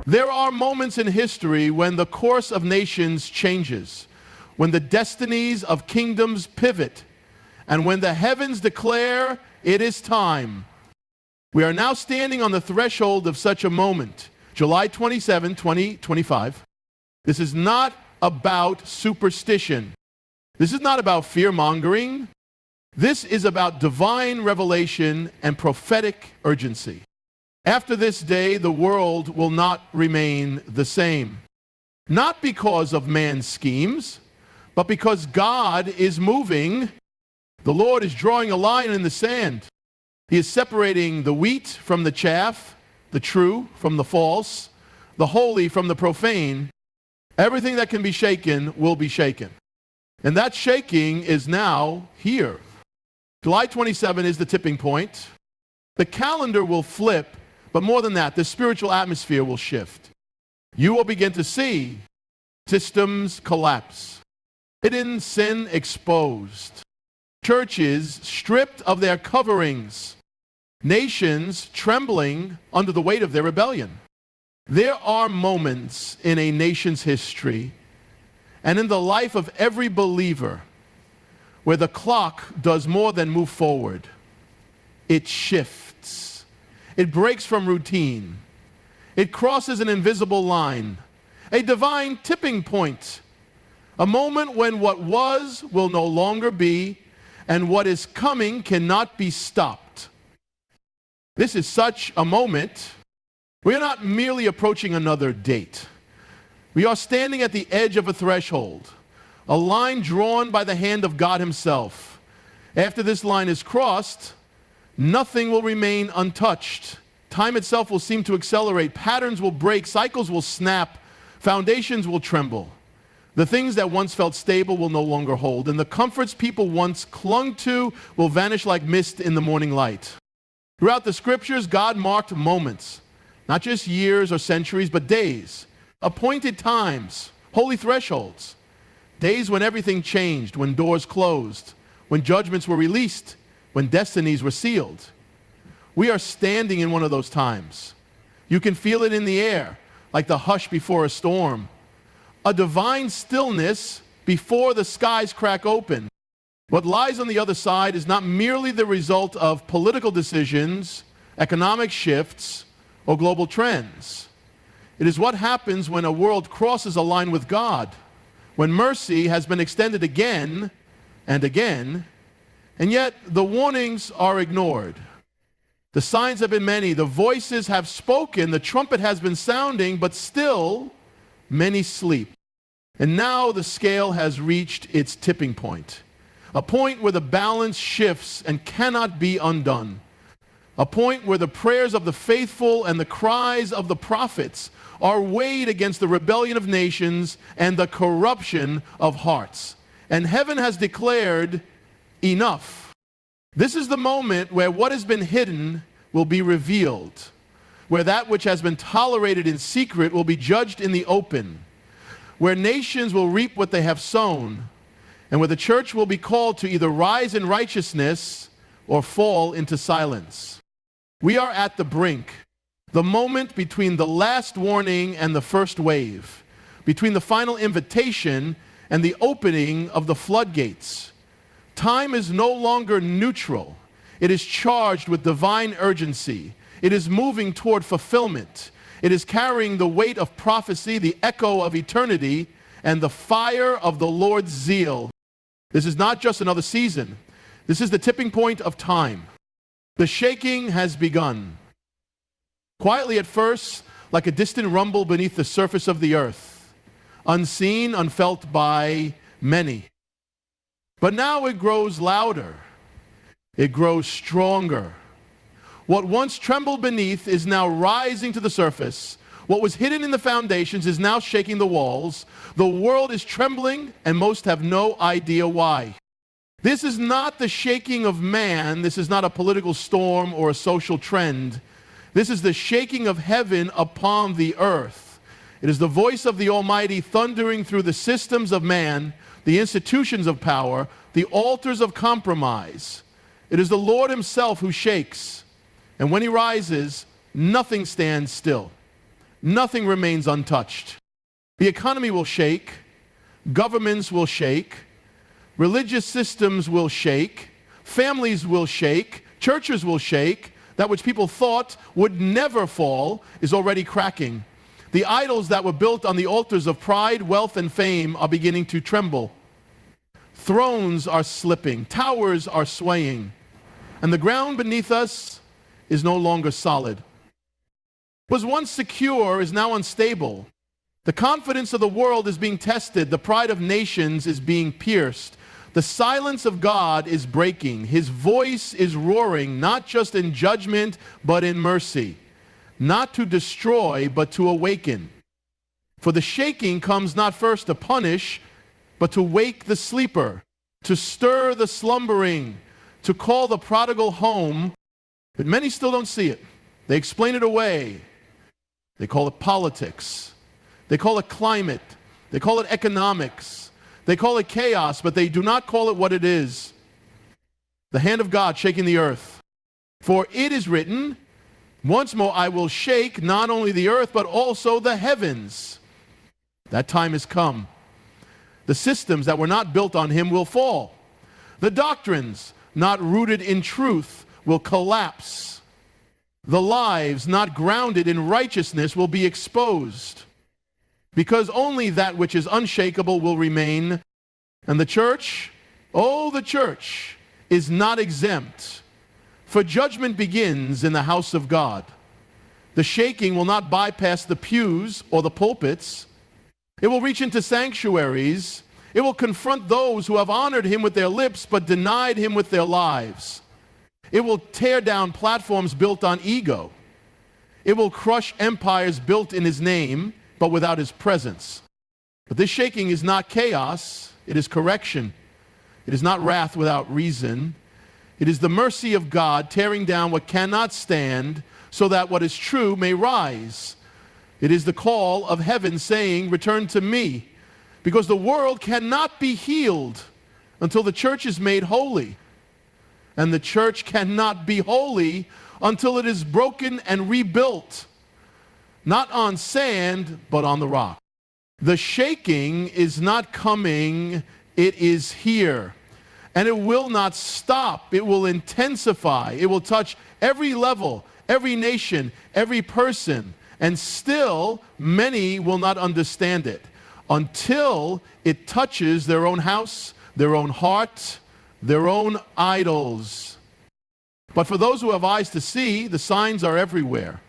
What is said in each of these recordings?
There are moments in history when the course of nations changes, when the destinies of kingdoms pivot, and when the heavens declare it is time. We are now standing on the threshold of such a moment. July 27, 2025. This is not about superstition. This is not about fear-mongering. This is about divine revelation and prophetic urgency. After this day, the world will not remain the same. Not because of man's schemes, but because God is moving. The Lord is drawing a line in the sand. He is separating the wheat from the chaff, the true from the false, the holy from the profane. Everything that can be shaken will be shaken. And that shaking is now here. July 27 is the tipping point. The calendar will flip, but more than that, the spiritual atmosphere will shift. You will begin to see systems collapse, hidden sin exposed, churches stripped of their coverings, nations trembling under the weight of their rebellion. There are moments in a nation's history and in the life of every believer where the clock does more than move forward. It shifts. It breaks from routine. It crosses an invisible line, a divine tipping point, a moment when what was will no longer be, and what is coming cannot be stopped. This is such a moment. We are not merely approaching another date. We are standing at the edge of a threshold, a line drawn by the hand of God Himself. After this line is crossed, nothing will remain untouched. Time itself will seem to accelerate. Patterns will break. Cycles will snap. Foundations will tremble. The things that once felt stable will no longer hold, and the comforts people once clung to will vanish like mist in the morning light. Throughout the scriptures, God marked moments, not just years or centuries, but days, appointed times, holy thresholds, days when everything changed, when doors closed, when judgments were released, when destinies were sealed. We are standing in one of those times. You can feel it in the air, like the hush before a storm, a divine stillness before the skies crack open. What lies on the other side is not merely the result of political decisions, economic shifts, or global trends. It is what happens when a world crosses a line with God, when mercy has been extended again and again, and yet the warnings are ignored. The signs have been many, the voices have spoken, the trumpet has been sounding, but still many sleep. And now the scale has reached its tipping point, a point where the balance shifts and cannot be undone, a point where the prayers of the faithful and the cries of the prophets are weighed against the rebellion of nations and the corruption of hearts. And heaven has declared enough. This is the moment where what has been hidden will be revealed, where that which has been tolerated in secret will be judged in the open, where nations will reap what they have sown, and where the church will be called to either rise in righteousness or fall into silence. We are at the brink, the moment between the last warning and the first wave, between the final invitation and the opening of the floodgates. Time is no longer neutral. It is charged with divine urgency. It is moving toward fulfillment. It is carrying the weight of prophecy, the echo of eternity, and the fire of the Lord's zeal. This is not just another season. This is the tipping point of time. The shaking has begun. Quietly at first, like a distant rumble beneath the surface of the earth, unseen, unfelt by many. But now it grows louder. It grows stronger. What once trembled beneath is now rising to the surface. What was hidden in the foundations is now shaking the walls. The world is trembling, and most have no idea why. This is not the shaking of man. This is not a political storm or a social trend. This is the shaking of heaven upon the earth. It is the voice of the Almighty thundering through the systems of man, the institutions of power, the altars of compromise. It is the Lord Himself who shakes. And when He rises, nothing stands still. nothing remains untouched. The economy will shake, governments will shake, religious systems will shake, families will shake, churches will shake. That which people thought would never fall is already cracking. The idols that were built on the altars of pride, wealth, and fame are beginning to tremble. Thrones are slipping, towers are swaying, and the ground beneath us is no longer solid. What was once secure is now unstable. The confidence of the world is being tested. The pride of nations is being pierced. The silence of God is breaking. His voice is roaring, not just in judgment, but in mercy. Not to destroy, but to awaken. For the shaking comes not first to punish, but to wake the sleeper, to stir the slumbering, to call the prodigal home. But many still don't see it. They explain it away. They call it politics. They call it climate. They call it economics. They call it chaos, but they do not call it what it is. The hand of God shaking the earth. For it is written, once more I will shake not only the earth, but also the heavens. That time has come. The systems that were not built on him will fall. The doctrines not rooted in truth will collapse. The lives not grounded in righteousness will be exposed. Because only that which is unshakable will remain. And the church, oh, the church is not exempt. For judgment begins in the house of God. The shaking will not bypass the pews or the pulpits. It will reach into sanctuaries. It will confront those who have honored him with their lips but denied him with their lives. It will tear down platforms built on ego. It will crush empires built in his name but without his presence. But this shaking is not chaos. It is correction. It is not wrath without reason. It is the mercy of God tearing down what cannot stand so that what is true may rise. It is the call of heaven saying, return to me, because the world cannot be healed until the church is made holy. And the church cannot be holy until it is broken and rebuilt, not on sand, but on the rock. The shaking is not coming, it is here. And it will not stop. It will intensify. It will touch every level, every nation, every person. And still, many will not understand it until it touches their own house, their own heart, their own idols. But for those who have eyes to see, the signs are everywhere.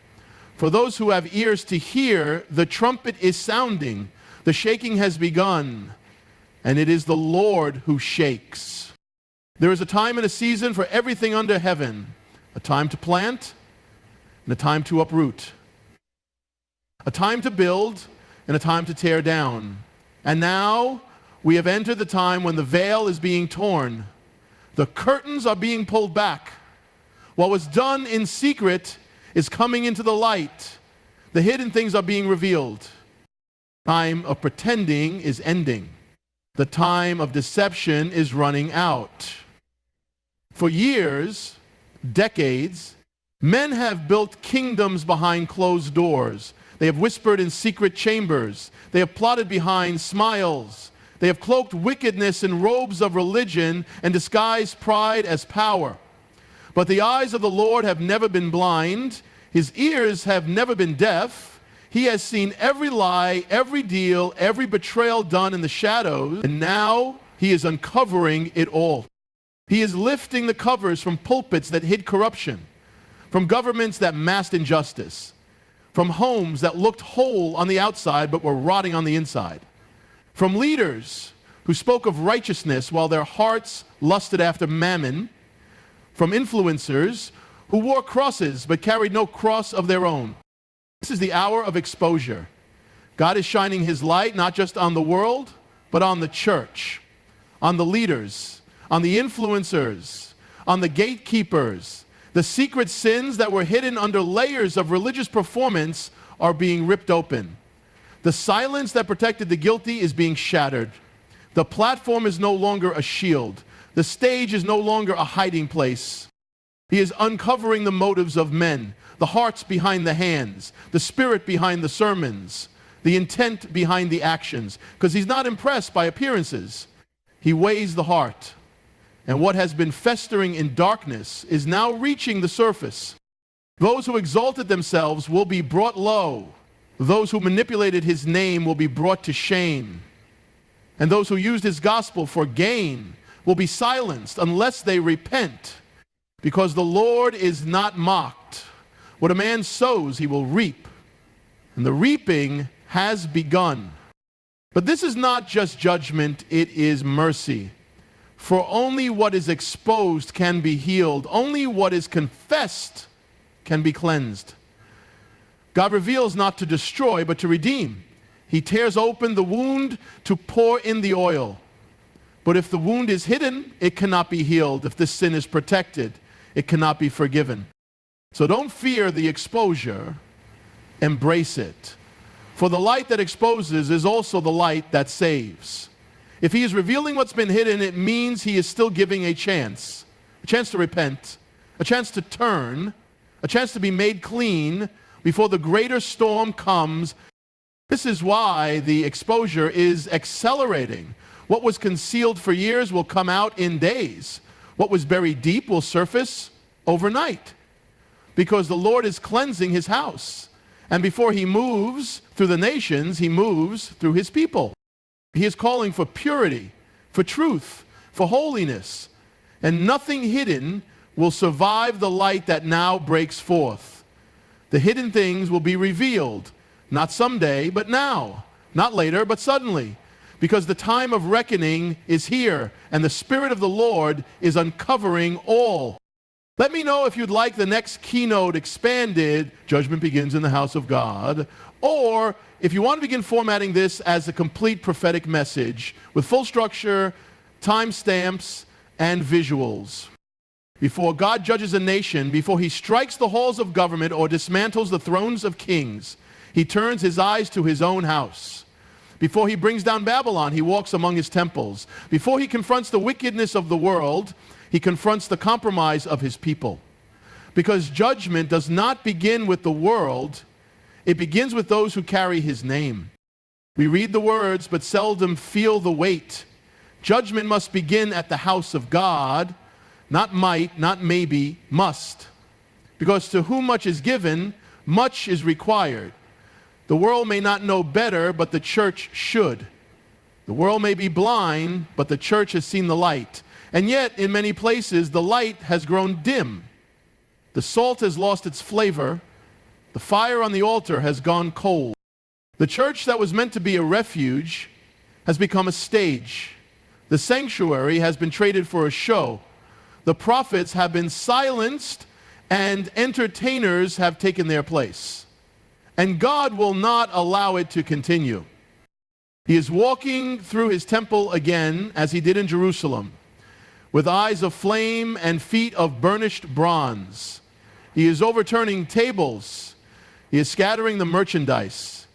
For those who have ears to hear, the trumpet is sounding. The shaking has begun, and it is the Lord who shakes. There is a time and a season for everything under heaven, a time to plant and a time to uproot, a time to build and a time to tear down. And now we have entered the time when the veil is being torn. The curtains are being pulled back. What was done in secret is coming into the light. The hidden things are being revealed. Time of pretending is ending. The time of deception is running out. For years, decades, men have built kingdoms behind closed doors. They have whispered in secret chambers. They have plotted behind smiles. They have cloaked wickedness in robes of religion and disguised pride as power. But the eyes of the Lord have never been blind. His ears have never been deaf. He has seen every lie, every deal, every betrayal done in the shadows, and now he is uncovering it all. He is lifting the covers from pulpits that hid corruption, from governments that masked injustice, from homes that looked whole on the outside but were rotting on the inside, from leaders who spoke of righteousness while their hearts lusted after mammon, from influencers who wore crosses but carried no cross of their own. This is the hour of exposure. God is shining his light not just on the world, but on the church, on the leaders, on the influencers, on the gatekeepers. The secret sins that were hidden under layers of religious performance are being ripped open. The silence that protected the guilty is being shattered. The platform is no longer a shield. The stage is no longer a hiding place. He is uncovering the motives of men, the hearts behind the hands, the spirit behind the sermons, the intent behind the actions, because he's not impressed by appearances. He weighs the heart. And what has been festering in darkness is now reaching the surface. Those who exalted themselves will be brought low. Those who manipulated his name will be brought to shame. And those who used his gospel for gain will be silenced unless they repent, because the Lord is not mocked. What a man sows, he will reap. And the reaping has begun. But this is not just judgment, it is mercy. For only what is exposed can be healed. Only what is confessed can be cleansed. God reveals not to destroy, but to redeem. He tears open the wound to pour in the oil. But if the wound is hidden, it cannot be healed. If the sin is protected, it cannot be forgiven. So don't fear the exposure, embrace it. For the light that exposes is also the light that saves. If he is revealing what's been hidden, it means he is still giving a chance to repent, a chance to turn, a chance to be made clean before the greater storm comes. This is why the exposure is accelerating. What was concealed for years will come out in days. What was buried deep will surface overnight, because the Lord is cleansing his house. And before he moves through the nations, he moves through his people. He is calling for purity, for truth, for holiness. And nothing hidden will survive the light that now breaks forth. The hidden things will be revealed, not someday, but now. Not later, but suddenly. Because the time of reckoning is here, and the Spirit of the Lord is uncovering all. Let me know if you'd like the next keynote expanded, Judgment Begins in the House of God, or if you want to begin formatting this as a complete prophetic message with full structure, timestamps, and visuals. Before God judges a nation, before he strikes the halls of government or dismantles the thrones of kings, he turns his eyes to his own house. Before he brings down Babylon, he walks among his temples. Before he confronts the wickedness of the world, he confronts the compromise of his people. Because judgment does not begin with the world, it begins with those who carry his name. We read the words, but seldom feel the weight. Judgment must begin at the house of God, not might, not maybe, must. Because to whom much is given, much is required. The world may not know better, but the church should. The world may be blind, but the church has seen the light. And yet, in many places, the light has grown dim. The salt has lost its flavor. The fire on the altar has gone cold. The church that was meant to be a refuge has become a stage. The sanctuary has been traded for a show. The prophets have been silenced, and entertainers have taken their place. And God will not allow it to continue. He is walking through his temple again, as he did in Jerusalem, with eyes of flame and feet of burnished bronze. He is overturning tables. He is scattering the merchandise.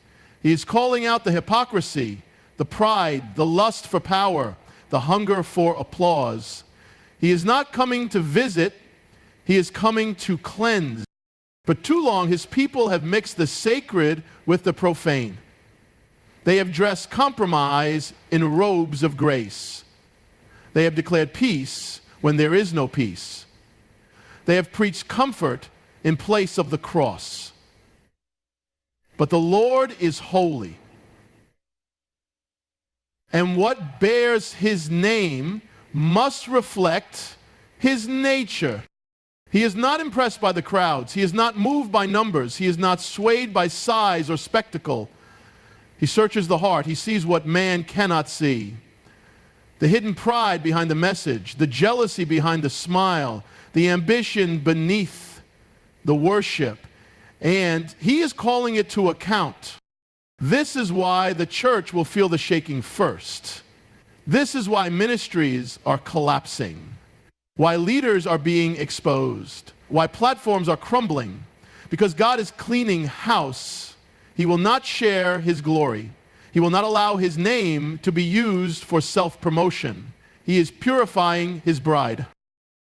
He is calling out the hypocrisy, the pride, the lust for power, the hunger for applause. He is not coming to visit. He is coming to cleanse. For too long, his people have mixed the sacred with the profane. They have dressed compromise in robes of grace. They have declared peace when there is no peace. They have preached comfort in place of the cross. But the Lord is holy. And what bears his name must reflect his nature. He is not impressed by the crowds. He is not moved by numbers. He is not swayed by size or spectacle. He searches the heart. He sees what man cannot see. The hidden pride behind the message, the jealousy behind the smile, the ambition beneath the worship. And he is calling it to account. This is why the church will feel the shaking first. This is why ministries are collapsing. Why leaders are being exposed, why platforms are crumbling. Because God is cleaning house. He will not share his glory. He will not allow his name to be used for self-promotion. He is purifying his bride.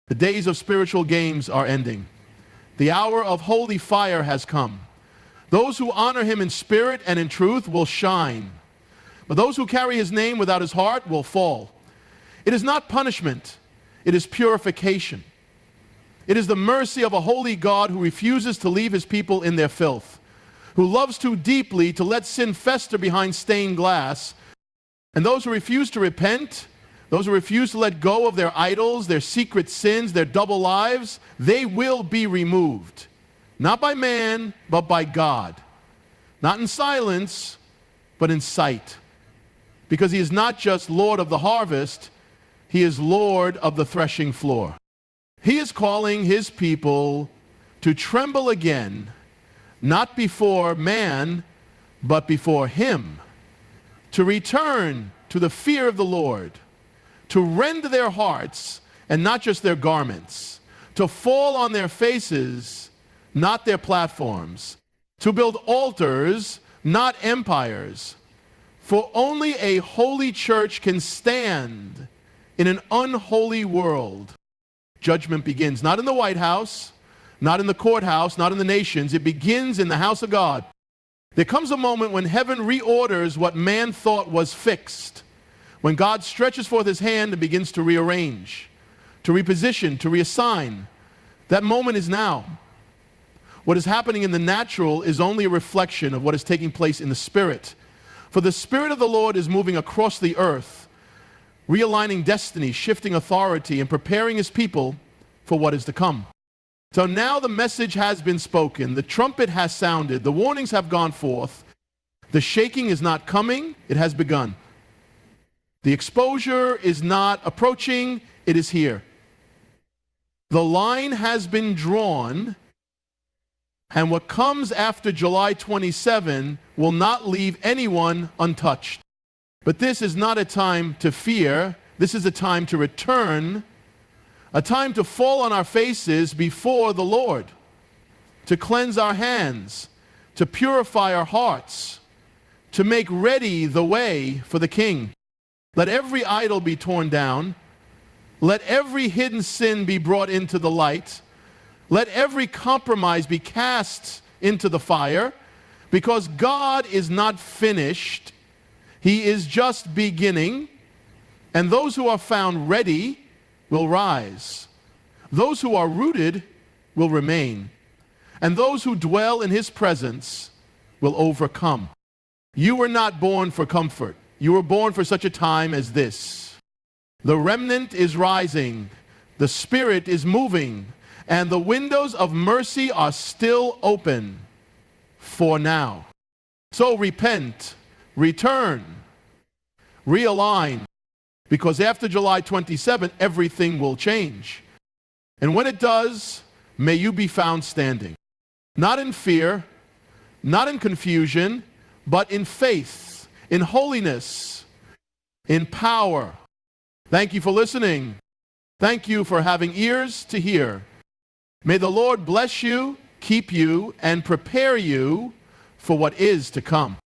The days of spiritual games are ending. The hour of holy fire has come. Those who honor him in spirit and in truth will shine. But those who carry his name without his heart will fall. It is not punishment, it is purification. It is the mercy of a holy God who refuses to leave his people in their filth, who loves too deeply to let sin fester behind stained glass. And those who refuse to repent, those who refuse to let go of their idols, their secret sins, their double lives, they will be removed. Not by man, but by God. Not in silence, but in sight. Because he is not just Lord of the harvest, he is Lord of the threshing floor. He is calling his people to tremble again, not before man, but before him. To return to the fear of the Lord, to rend their hearts and not just their garments, to fall on their faces, not their platforms, to build altars, not empires. For only a holy church can stand in an unholy world. Judgment begins not in the White House, not in the courthouse, not in the nations. It begins in the house of God. There comes a moment when heaven reorders what man thought was fixed, when God stretches forth his hand and begins to rearrange, to reposition, to reassign. That moment is now. What is happening in the natural is only a reflection of what is taking place in the spirit. For the Spirit of the Lord is moving across the earth, realigning destiny, shifting authority, and preparing his people for what is to come. So now the message has been spoken, the trumpet has sounded, the warnings have gone forth. The shaking is not coming, it has begun. The exposure is not approaching, it is here. The line has been drawn, and what comes after July 27 will not leave anyone untouched. But this is not a time to fear. This is a time to return, a time to fall on our faces before the Lord, to cleanse our hands, to purify our hearts, to make ready the way for the King. Let every idol be torn down. Let every hidden sin be brought into the light. Let every compromise be cast into the fire, because God is not finished. He is just beginning, and those who are found ready will rise. Those who are rooted will remain, and those who dwell in his presence will overcome. You were not born for comfort. You were born for such a time as this. The remnant is rising. The Spirit is moving. And the windows of mercy are still open for now. So repent, return, realign, because after July 27, everything will change. And when it does, may you be found standing. Not in fear, not in confusion, but in faith, in holiness, in power. Thank you for listening. Thank you for having ears to hear. May the Lord bless you, keep you, and prepare you for what is to come.